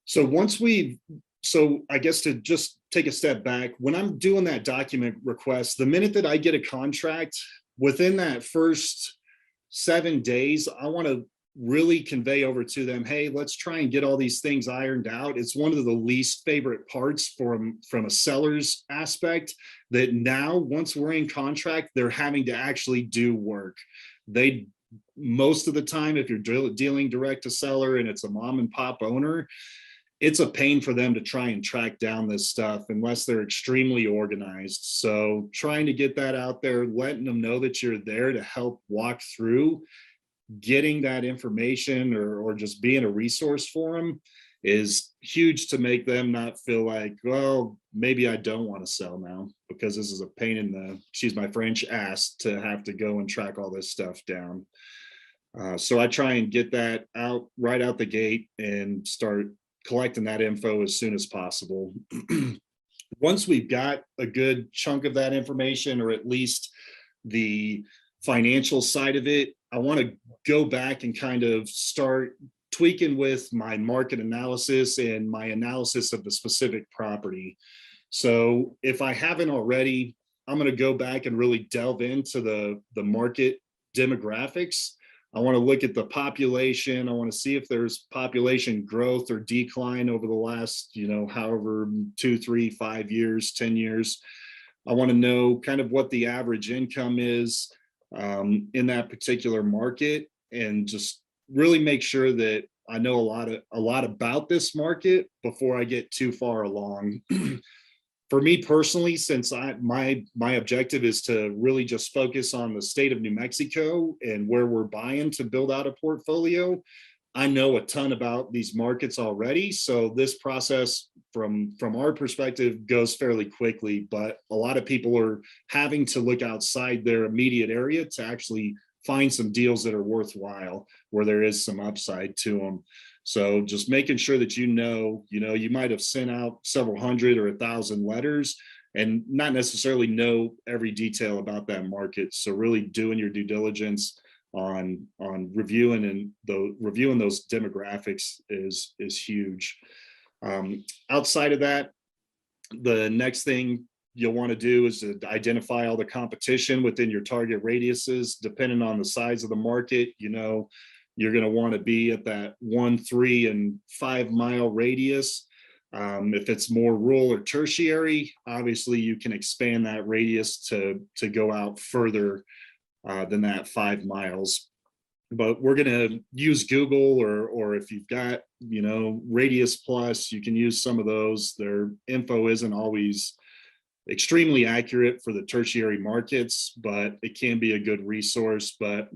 So once we, so I guess to just take a step back, when I'm doing that document request, the minute that I get a contract, within that first 7 days, I want to really convey over to them, hey, let's try and get all these things ironed out. It's one of the least favorite parts from a seller's aspect, that now once we're in contract, they're having to actually do work. They, most of the time, if you're dealing direct to seller and it's a mom and pop owner, it's a pain for them to try and track down this stuff unless they're extremely organized. So trying to get that out there, letting them know that you're there to help walk through getting that information, or just being a resource for them, is huge to make them not feel like, well, maybe I don't want to sell now because this is a pain in the, excuse my French, ass to have to go and track all this stuff down. So I try and get that out right out the gate and start collecting that info as soon as possible. Once we've got a good chunk of that information, or at least the financial side of it, I want to go back and kind of start tweaking with my market analysis and my analysis of the specific property. So if I haven't already, I'm going to go back and really delve into the market demographics. I want to look at the population. I want to see if there's population growth or decline over the last, however, 2, 3, 5 years, 10 years. I want to know kind of what the average income is in that particular market, and just really make sure that I know a lot about this market before I get too far along. For me personally, since my objective is to really just focus on the state of New Mexico and where we're buying to build out a portfolio, I know a ton about these markets already. So this process from our perspective goes fairly quickly, but a lot of people are having to look outside their immediate area to actually find some deals that are worthwhile, where there is some upside to them. So just making sure that you might have sent out several hundred or 1,000 letters and not necessarily know every detail about that market. So really doing your due diligence on reviewing those demographics is huge. Outside of that, the next thing you'll want to do is to identify all the competition within your target radiuses. Depending on the size of the market, you're going to want to be at that 1, 3, and 5 mile radius. If it's more rural or tertiary, obviously you can expand that radius to go out further than that 5 miles. But we're going to use Google, or if you've got, Radius Plus, you can use some of those. Their info isn't always extremely accurate for the tertiary markets, but it can be a good resource. But